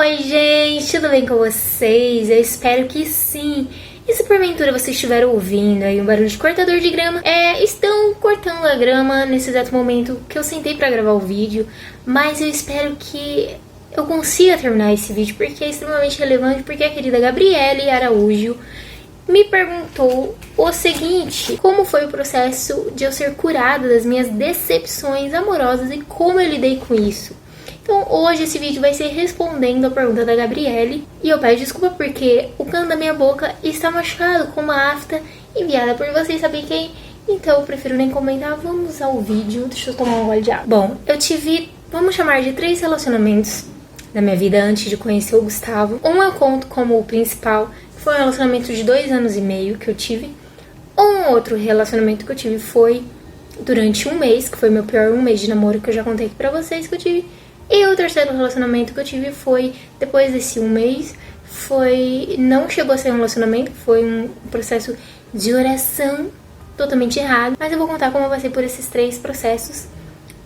Oi gente, tudo bem com vocês? Eu espero que sim. E se porventura vocês estiveram ouvindo aí um barulho de cortador de grama, estão cortando a grama nesse exato momento que eu sentei pra gravar o vídeo, mas eu espero que eu consiga terminar esse vídeo porque é extremamente relevante, porque a querida Gabriele Araújo me perguntou o seguinte: como foi o processo de eu ser curada das minhas decepções amorosas e como eu lidei com isso. Então hoje esse vídeo vai ser respondendo a pergunta da Gabriele. E eu peço desculpa porque o canto da minha boca está machucado com uma afta enviada por vocês sabem quem. Então eu prefiro nem comentar, vamos ao vídeo. Deixa eu tomar um gole de água. Bom, eu tive, vamos chamar de 3 relacionamentos na minha vida antes de conhecer o Gustavo. Um eu conto como o principal, foi um relacionamento de 2 anos e meio que eu tive. Um outro relacionamento que eu tive foi durante um mês, que foi meu pior um mês de namoro, que eu já contei aqui pra vocês que eu tive. E o terceiro relacionamento que eu tive foi, depois desse um mês, não chegou a ser um relacionamento, foi um processo de oração totalmente errado. Mas eu vou contar como eu passei por esses 3 processos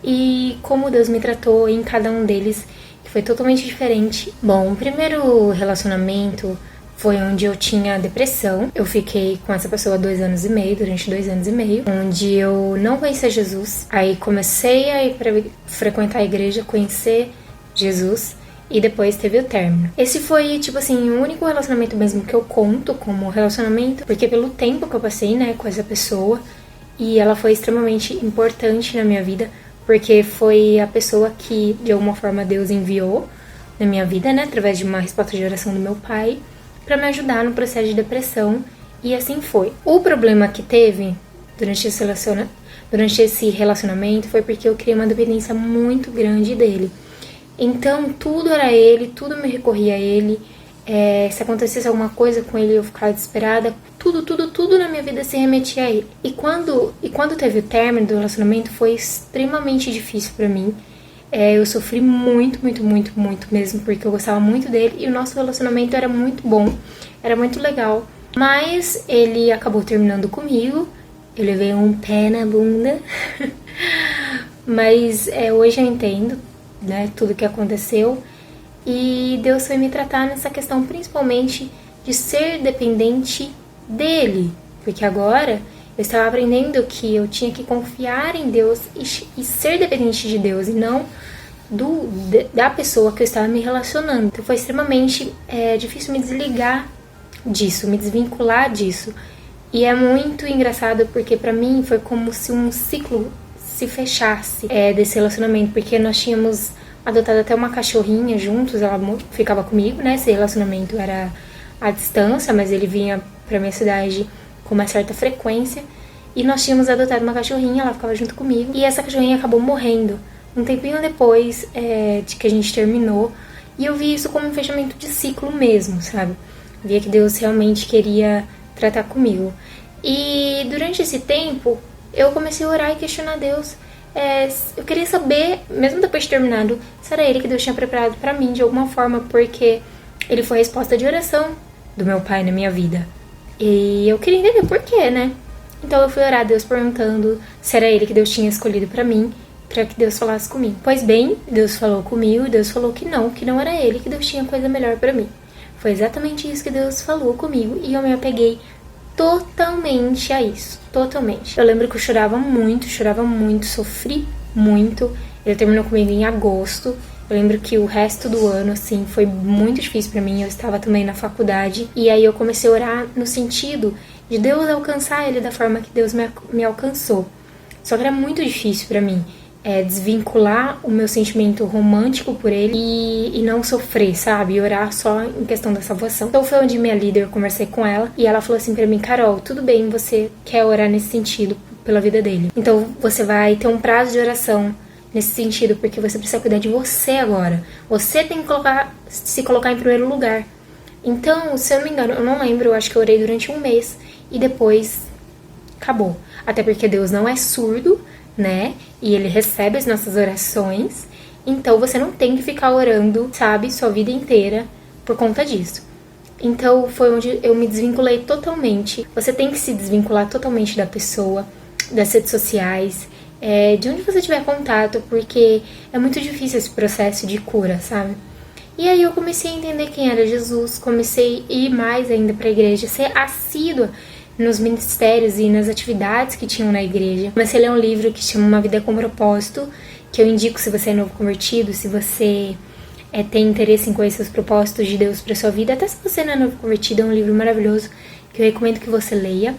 e como Deus me tratou em cada um deles, que foi totalmente diferente. Bom, o primeiro relacionamento foi onde eu tinha depressão. Eu fiquei com essa pessoa 2 anos e meio, durante 2 anos e meio, onde eu não conhecia Jesus. Aí comecei a ir pra frequentar a igreja, conhecer Jesus, e depois teve o término. Esse foi, tipo assim, o único relacionamento mesmo que eu conto como relacionamento, porque pelo tempo que eu passei, né, com essa pessoa, e ela foi extremamente importante na minha vida, porque foi a pessoa que, de alguma forma, Deus enviou na minha vida, né, através de uma resposta de oração do meu pai, para me ajudar no processo de depressão, e assim foi. O problema que teve durante esse relacionamento foi porque eu criei uma dependência muito grande dele. Então tudo era ele, tudo me recorria a ele. Se acontecesse alguma coisa com ele eu ficava desesperada. Tudo na minha vida se remetia a ele. E quando teve o término do relacionamento foi extremamente difícil para mim. Eu sofri muito mesmo, porque eu gostava muito dele e o nosso relacionamento era muito bom, era muito legal. Mas ele acabou terminando comigo, eu levei um pé na bunda, mas hoje eu entendo, né, tudo que aconteceu. E Deus foi me tratar nessa questão principalmente de ser dependente dele, porque agora eu estava aprendendo que eu tinha que confiar em Deus e ser dependente de Deus, e não da pessoa que eu estava me relacionando. Então foi extremamente difícil me desligar disso, me desvincular disso. E é muito engraçado porque pra mim foi como se um ciclo se fechasse desse relacionamento, porque nós tínhamos adotado até uma cachorrinha juntos, ela ficava comigo, né? Esse relacionamento era à distância, mas ele vinha pra minha cidade com uma certa frequência, e nós tínhamos adotado uma cachorrinha, ela ficava junto comigo, e essa cachorrinha acabou morrendo um tempinho depois de que a gente terminou, e eu vi isso como um fechamento de ciclo mesmo, sabe? Via que Deus realmente queria tratar comigo. E durante esse tempo, eu comecei a orar e questionar Deus. Eu queria saber, mesmo depois de terminado, se era Ele que Deus tinha preparado pra mim de alguma forma, porque Ele foi a resposta de oração do meu pai na minha vida. E eu queria entender por quê, né? Então eu fui orar a Deus perguntando se era Ele que Deus tinha escolhido pra mim, pra que Deus falasse comigo. Pois bem, Deus falou comigo e Deus falou que não era Ele, que Deus tinha coisa melhor pra mim. Foi exatamente isso que Deus falou comigo e eu me apeguei totalmente a isso, totalmente. Eu lembro que eu chorava muito, sofri muito. Ele terminou comigo em agosto. Eu lembro que o resto do ano, assim, foi muito difícil pra mim. Eu estava também na faculdade. E aí eu comecei a orar no sentido de Deus alcançar ele da forma que Deus me alcançou. Só que era muito difícil pra mim desvincular o meu sentimento romântico por ele e não sofrer, sabe? E orar só em questão da salvação. Então foi onde minha líder, eu conversei com ela e ela falou assim pra mim: Carol, tudo bem, você quer orar nesse sentido pela vida dele. Então você vai ter um prazo de oração nesse sentido, porque você precisa cuidar de você agora. Você tem que se colocar em primeiro lugar. Então, se eu não me engano, eu não lembro, eu acho que eu orei durante um mês e depois acabou. Até porque Deus não é surdo, né? E Ele recebe as nossas orações. Então você não tem que ficar orando, sabe, sua vida inteira por conta disso. Então foi onde eu me desvinculei totalmente. Você tem que se desvincular totalmente da pessoa, das redes sociais, de onde você tiver contato, porque é muito difícil esse processo de cura, sabe? E aí eu comecei a entender quem era Jesus, comecei a ir mais ainda para a igreja, ser assídua nos ministérios e nas atividades que tinham na igreja. Comecei a ler um livro que chama Uma Vida com Propósito, que eu indico se você é novo convertido, se você tem interesse em conhecer os propósitos de Deus para sua vida, até se você não é novo convertido, é um livro maravilhoso que eu recomendo que você leia.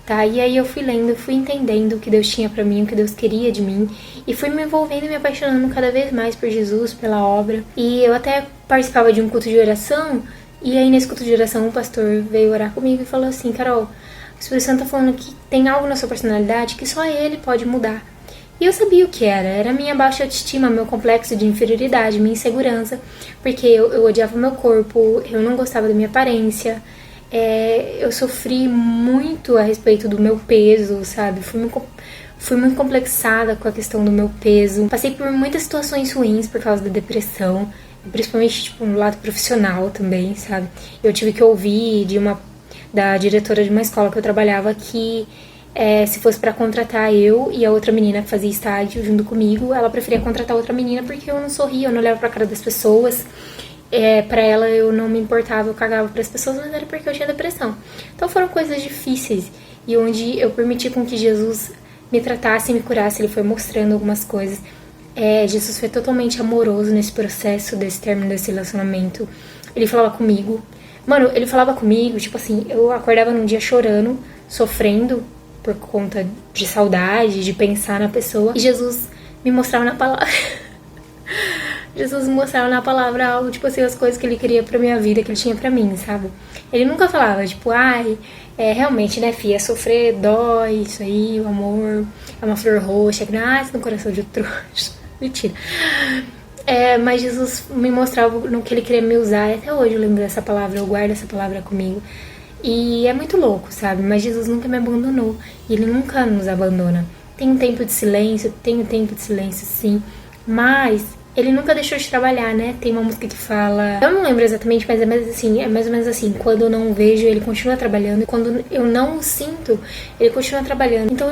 Tá? E aí eu fui lendo, fui entendendo o que Deus tinha pra mim, o que Deus queria de mim, e fui me envolvendo e me apaixonando cada vez mais por Jesus, pela obra. E eu até participava de um culto de oração, e aí nesse culto de oração o pastor veio orar comigo e falou assim: Carol, o Espírito Santo tá falando que tem algo na sua personalidade que só ele pode mudar. E eu sabia o que era minha baixa autoestima, meu complexo de inferioridade, minha insegurança, porque eu odiava meu corpo, eu não gostava da minha aparência. Eu sofri muito a respeito do meu peso, sabe? Fui muito complexada com a questão do meu peso. Passei por muitas situações ruins por causa da depressão, principalmente tipo, no lado profissional também, sabe? Eu tive que ouvir da diretora de uma escola que eu trabalhava que se fosse pra contratar eu e a outra menina que fazia estágio junto comigo, ela preferia contratar outra menina porque eu não sorria, eu não olhava pra cara das pessoas. Pra ela eu não me importava, eu cagava pras pessoas, mas era porque eu tinha depressão. Então foram coisas difíceis e onde eu permiti com que Jesus me tratasse e me curasse. Ele foi mostrando algumas coisas. Jesus foi totalmente amoroso nesse processo, desse término desse relacionamento. Ele falava comigo. Mano, ele falava comigo, tipo assim, eu acordava num dia chorando, sofrendo por conta de saudade, de pensar na pessoa. E Jesus me mostrava na palavra... Jesus me mostrava na palavra algo, tipo assim, as coisas que ele queria pra minha vida, que ele tinha pra mim, sabe? Ele nunca falava, tipo, realmente, né, filha, sofrer dói, isso aí, o amor é uma flor roxa, que nasce no coração de trouxa. Mentira. Mas Jesus me mostrava no que ele queria me usar, e até hoje eu lembro dessa palavra, eu guardo essa palavra comigo. E é muito louco, sabe? Mas Jesus nunca me abandonou, e ele nunca nos abandona. Tem um tempo de silêncio, sim, mas... ele nunca deixou de trabalhar, né? Tem uma música que fala... eu não lembro exatamente, mas é mais ou menos assim. Quando eu não vejo, ele continua trabalhando. E quando eu não o sinto, ele continua trabalhando. Então,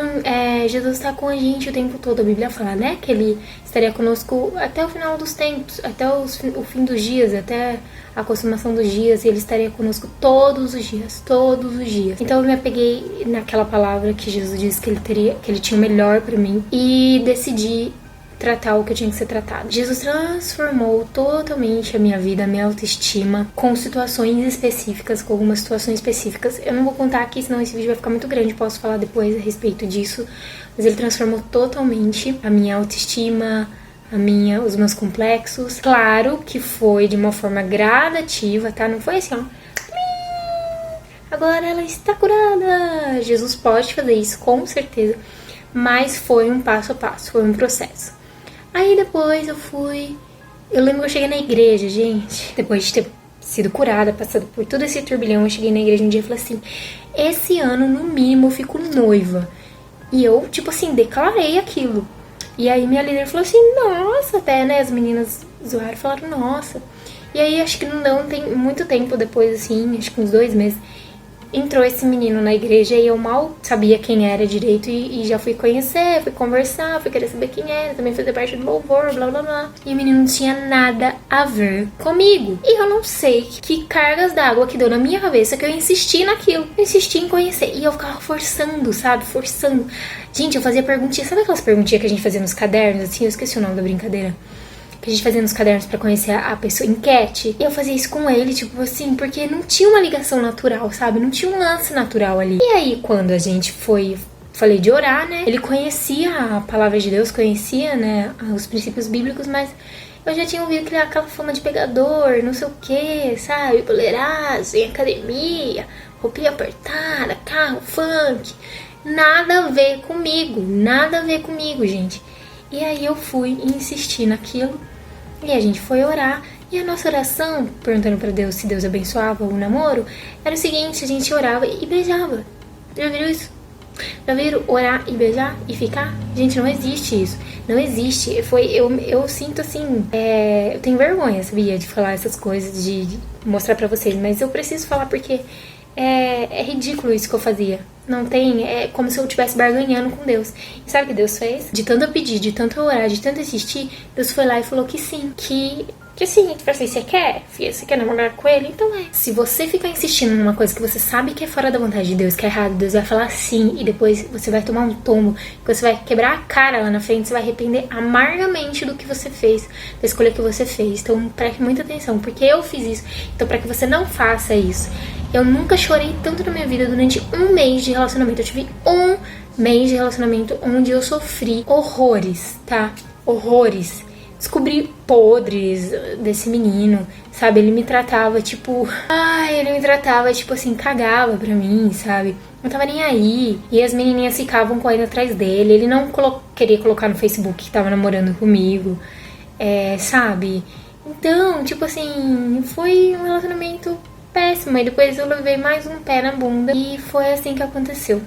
Jesus está com a gente o tempo todo. A Bíblia fala, né? Que ele estaria conosco até o final dos tempos. Até o fim dos dias. Até a consumação dos dias. E ele estaria conosco todos os dias. Todos os dias. Então, eu me apeguei naquela palavra que Jesus disse que ele tinha o melhor pra mim. E decidi tratar o que eu tinha que ser tratado. Jesus transformou totalmente a minha vida, a minha autoestima, com situações específicas, com algumas situações específicas. Eu não vou contar aqui, senão esse vídeo vai ficar muito grande, posso falar depois a respeito disso, mas ele transformou totalmente a minha autoestima, os meus complexos. Claro que foi de uma forma gradativa, tá? Não foi assim, ó. Agora ela está curada. Jesus pode fazer isso, com certeza, mas foi um passo a passo, foi um processo. Aí depois eu lembro que eu cheguei na igreja, gente, depois de ter sido curada, passado por todo esse turbilhão, eu cheguei na igreja um dia e falei assim, esse ano, no mínimo, eu fico noiva. E eu, tipo assim, declarei aquilo. E aí minha líder falou assim, nossa, até, né, as meninas zoaram, falaram, nossa. E aí acho que não deu muito tempo depois, assim, acho que uns 2 meses, entrou esse menino na igreja e eu mal sabia quem era direito e já fui conhecer, fui conversar, fui querer saber quem era, também fazer parte do louvor, blá blá blá. E o menino não tinha nada a ver comigo. E eu não sei que cargas d'água que deu na minha cabeça que eu insisti naquilo. Eu insisti em conhecer. E eu ficava forçando, sabe? Forçando. Gente, eu fazia perguntinhas. Sabe aquelas perguntinhas que a gente fazia nos cadernos? Assim, eu esqueci o nome da brincadeira. Que a gente fazia nos cadernos pra conhecer a pessoa, enquete. E eu fazia isso com ele, tipo assim, porque não tinha uma ligação natural, sabe? Não tinha um lance natural ali. E aí, quando a gente falei de orar, né? Ele conhecia a palavra de Deus, conhecia, né, os princípios bíblicos, mas eu já tinha ouvido que ele era aquela fama de pegador, não sei o que, sabe? Boleiragem, academia, roupinha apertada, carro, funk. Nada a ver comigo, gente. E aí eu fui insistir naquilo. E a gente foi orar, e a nossa oração, perguntando pra Deus se Deus abençoava o namoro, era o seguinte, a gente orava e beijava. Já viram isso? Já viram orar e beijar e ficar? Gente, não existe isso. Não existe. Eu sinto assim, eu tenho vergonha, sabia, de falar essas coisas, de mostrar pra vocês, mas eu preciso falar porque é ridículo isso que eu fazia. Não tem, é como se eu estivesse barganhando com Deus. E sabe o que Deus fez? De tanto eu pedir, de tanto eu orar, de tanto insistir, Deus foi lá e falou que sim, que sim, tipo assim, você quer? Filha, você quer namorar com ele? Então é. Se você ficar insistindo numa coisa que você sabe que é fora da vontade de Deus, que é errado, Deus vai falar sim, e depois você vai tomar um tombo, que você vai quebrar a cara lá na frente, você vai arrepender amargamente do que você fez, da escolha que você fez. Então preste muita atenção, porque eu fiz isso. Então pra que você não faça isso. Eu nunca chorei tanto na minha vida durante um mês de relacionamento. Eu tive um mês de relacionamento onde eu sofri horrores, tá? Horrores. Descobri podres desse menino, sabe? Ele me tratava, tipo... ele me tratava, tipo assim, cagava pra mim, sabe? Não tava nem aí. E as menininhas ficavam correndo atrás dele. Ele não queria colocar no Facebook que tava namorando comigo, sabe? Então, tipo assim, foi um relacionamento péssimo. E depois eu levei mais um pé na bunda. E foi assim que aconteceu.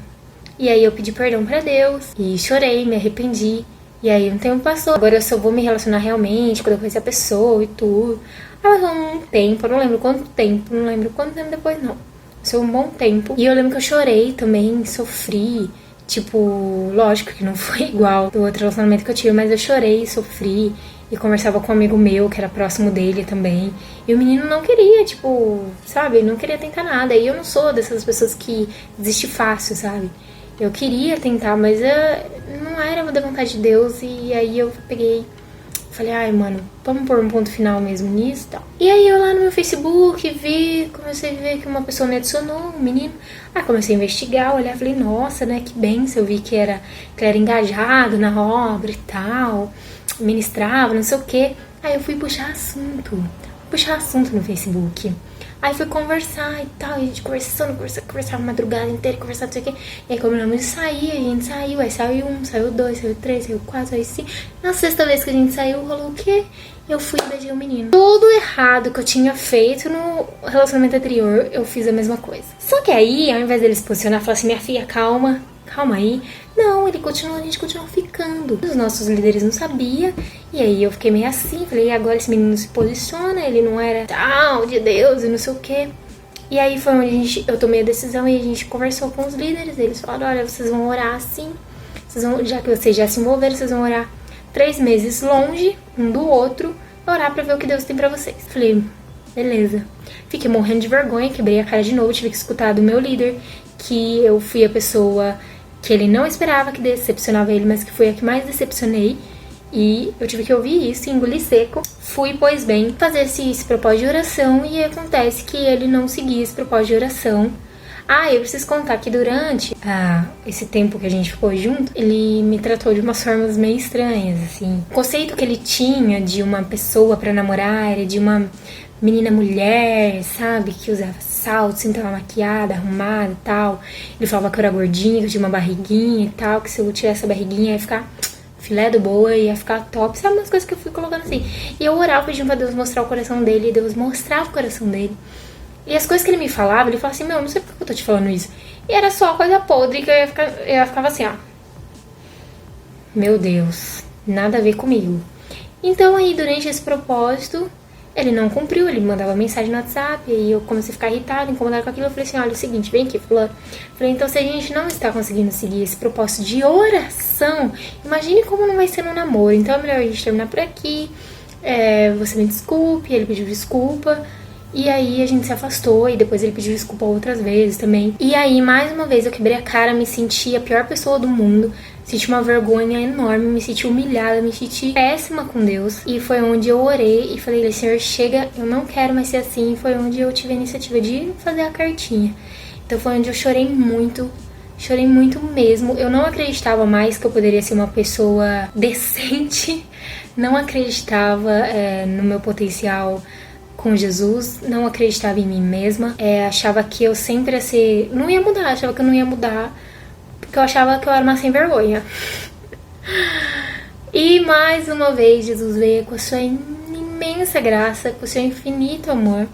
E aí eu pedi perdão pra Deus. E chorei, me arrependi. E aí um tempo passou. Agora eu só vou me relacionar realmente quando eu conhecer a pessoa e tudo. Aí passou um tempo, eu não lembro quanto tempo. Não lembro quanto tempo depois, não. Passou um bom tempo. E eu lembro que eu chorei também, sofri. Tipo, lógico que não foi igual do outro relacionamento que eu tive. Mas eu chorei, sofri. E conversava com um amigo meu, que era próximo dele também. E o menino não queria, tipo, sabe? Não queria tentar nada. E eu não sou dessas pessoas que desiste fácil, sabe? Eu queria tentar, mas não era da vontade de Deus. E aí eu peguei, falei, ai, mano, vamos pôr um ponto final mesmo nisso e tal. E aí eu lá no meu Facebook comecei a ver que uma pessoa me adicionou, um menino. Aí comecei a investigar, olhar, falei, nossa, né, que benção. Eu vi que ele era engajado na obra e tal, ministrava, não sei o quê. Aí eu fui puxar assunto no Facebook. Aí fui conversar e tal, e a gente conversava a madrugada inteira, conversava, não sei o quê. E aí combinamos de sair, a gente saiu, aí saiu um, saiu dois, saiu três, saiu quatro, saiu cinco. Na sexta vez que a gente saiu, rolou o quê? Eu fui e beijei o menino. Tudo errado que eu tinha feito no relacionamento anterior, eu fiz a mesma coisa. Só que aí, ao invés dele se posicionar, falar assim, minha filha, calma aí. Não, a gente continuou ficando. Os nossos líderes não sabiam. E aí eu fiquei meio assim, falei, agora esse menino se posiciona, ele não era tal de Deus e não sei o quê. E aí foi onde eu tomei a decisão e a gente conversou com os líderes. Eles falaram, olha, vocês vão orar assim, já que vocês já se envolveram, vocês vão orar 3 meses longe, um do outro, orar pra ver o que Deus tem pra vocês. Falei, beleza. Fiquei morrendo de vergonha, quebrei a cara de novo, tive que escutar do meu líder que eu fui a pessoa que ele não esperava que decepcionava ele, mas que foi a que mais decepcionei. E eu tive que ouvir isso e engolir seco. Fui, pois bem, fazer esse propósito de oração e acontece que ele não seguia esse propósito de oração. Eu preciso contar que durante esse tempo que a gente ficou junto, ele me tratou de umas formas meio estranhas, assim. O conceito que ele tinha de uma pessoa pra namorar era de uma menina mulher, sabe? Que usava salto, assim, tava maquiada, arrumada e tal. Ele falava que eu era gordinha, que eu tinha uma barriguinha e tal, que se eu tivesse a barriguinha ia ficar filé do boa, ia ficar top. Sabe umas coisas que eu fui colocando assim. E eu orava pedindo pra Deus mostrar o coração dele, e Deus mostrava o coração dele. E as coisas que ele me falava, ele falava assim, meu, não sei por que eu tô te falando isso. E era só coisa podre que eu ficava assim, ó. Meu Deus, nada a ver comigo. Então aí, durante esse propósito, ele não cumpriu, ele me mandava mensagem no WhatsApp, e aí eu comecei a ficar irritada, incomodada com aquilo. Eu falei assim, olha, é o seguinte, vem aqui, fulano. Falei, então se a gente não está conseguindo seguir esse propósito de oração, imagine como não vai ser no namoro. Então é melhor a gente terminar por aqui, você me desculpe. Ele pediu desculpa, e aí a gente se afastou, e depois ele pediu desculpa outras vezes também. E aí, mais uma vez, eu quebrei a cara, me senti a pior pessoa do mundo, senti uma vergonha enorme, me senti humilhada, me senti péssima com Deus. E foi onde eu orei e falei, Senhor, chega, eu não quero mais ser assim. E foi onde eu tive a iniciativa de fazer a cartinha. Então foi onde eu chorei muito mesmo. Eu não acreditava mais que eu poderia ser uma pessoa decente, não acreditava no meu potencial com Jesus, não acreditava em mim mesma, achava que eu sempre ia ser... Não ia mudar, achava que eu não ia mudar, porque eu achava que eu era uma sem vergonha. E mais uma vez Jesus veio com a sua imensa graça, com o seu infinito amor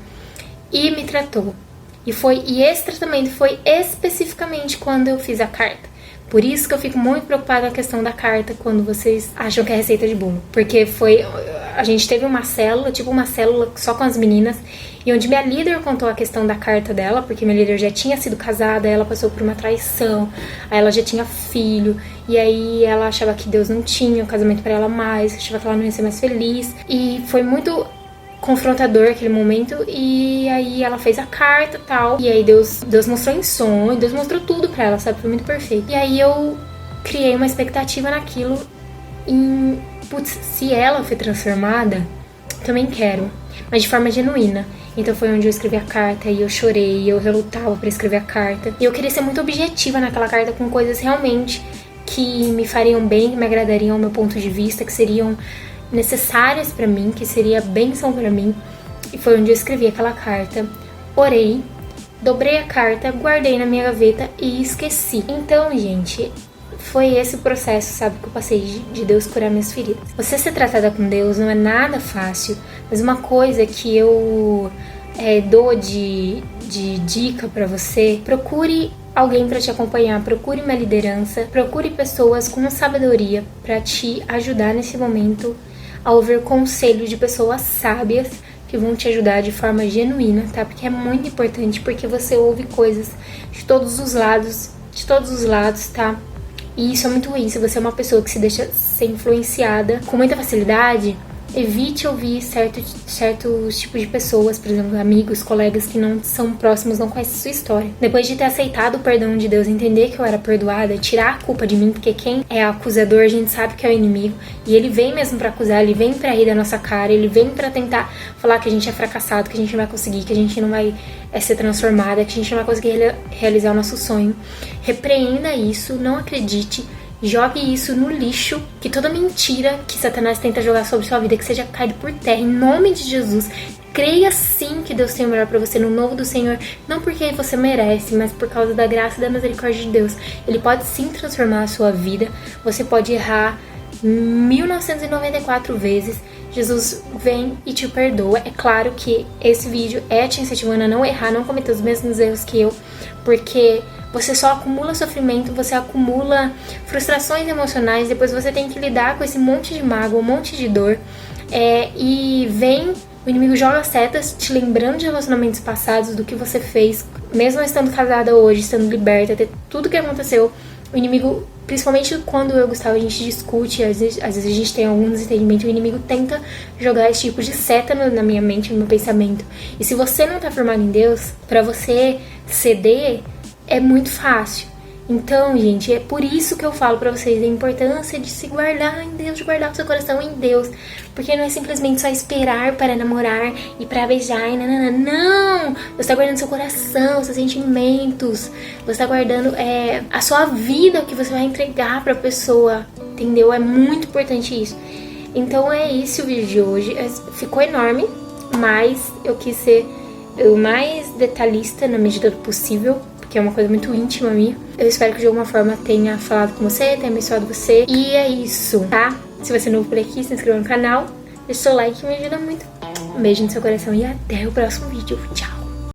e me tratou. E esse tratamento foi especificamente quando eu fiz a carta. Por isso que eu fico muito preocupada com a questão da carta quando vocês acham que é receita de bolo. Porque foi a gente teve uma célula, tipo uma célula só com as meninas, e onde minha líder contou a questão da carta dela, porque minha líder já tinha sido casada, ela passou por uma traição, aí ela já tinha filho, e aí ela achava que Deus não tinha um casamento pra ela mais, achava que ela não ia ser mais feliz, e foi muito confrontador aquele momento, e aí ela fez a carta e tal, e aí Deus mostrou em sonho, Deus mostrou tudo pra ela, sabe, foi muito perfeito. E aí eu criei uma expectativa naquilo, putz, se ela foi transformada, também quero, mas de forma genuína. Então foi onde eu escrevi a carta e eu chorei, eu relutava pra escrever a carta. E eu queria ser muito objetiva naquela carta com coisas realmente que me fariam bem, que me agradariam ao meu ponto de vista, que seriam necessárias pra mim, que seria bênção pra mim. E foi onde eu escrevi aquela carta, orei, dobrei a carta, guardei na minha gaveta e esqueci. Então, gente, foi esse o processo, sabe, que eu passei de Deus curar minhas feridas. Você ser tratada com Deus não é nada fácil, mas uma coisa que eu dou de dica pra você, procure alguém pra te acompanhar, procure uma liderança, procure pessoas com sabedoria pra te ajudar nesse momento a ouvir conselhos de pessoas sábias que vão te ajudar de forma genuína, tá? Porque é muito importante, porque você ouve coisas de todos os lados, tá? E isso é muito ruim. Se você é uma pessoa que se deixa ser influenciada com muita facilidade, evite ouvir certos tipos de pessoas, por exemplo, amigos, colegas que não são próximos, não conhecem sua história. Depois de ter aceitado o perdão de Deus, entender que eu era perdoada, tirar a culpa de mim, porque quem é acusador, a gente sabe que é o inimigo, e ele vem mesmo pra acusar, ele vem pra rir da nossa cara, ele vem pra tentar falar que a gente é fracassado, que a gente não vai conseguir, que a gente não vai ser transformada, que a gente não vai conseguir realizar o nosso sonho. Repreenda isso, não acredite, jogue isso no lixo, que toda mentira que Satanás tenta jogar sobre sua vida, que seja caído por terra, em nome de Jesus. Creia sim que Deus tem o melhor pra você no novo do Senhor, não porque você merece, mas por causa da graça e da misericórdia de Deus. Ele pode sim transformar a sua vida, você pode errar 1994 vezes, Jesus vem e te perdoa. É claro que esse vídeo é te incentivando a não errar, não cometer os mesmos erros que eu, porque você só acumula sofrimento, você acumula frustrações emocionais, depois você tem que lidar com esse monte de mágoa, um monte de dor, e vem, o inimigo joga setas, te lembrando de relacionamentos passados, do que você fez, mesmo estando casada hoje, estando liberta, ter tudo que aconteceu. O inimigo, principalmente quando eu e o Gustavo a gente discute, às vezes a gente tem algum desentendimento, o inimigo tenta jogar esse tipo de seta na minha mente, no meu pensamento. E se você não tá formado em Deus, pra você ceder é muito fácil. Então, gente, é por isso que eu falo pra vocês a importância de se guardar em Deus, de guardar o seu coração em Deus. Porque não é simplesmente só esperar para namorar e para beijar e nanana. Não! Você tá guardando seu coração, seus sentimentos. Você tá guardando a sua vida, o que você vai entregar pra pessoa. Entendeu? É muito importante isso. Então é isso o vídeo de hoje. Ficou enorme, mas eu quis ser o mais detalhista na medida do possível, que é uma coisa muito íntima minha. Eu espero que de alguma forma tenha falado com você, tenha abençoado você. E é isso, tá? Se você é novo por aqui, se inscreva no canal, deixa o seu like, me ajuda muito. Um beijo no seu coração e até o próximo vídeo. Tchau!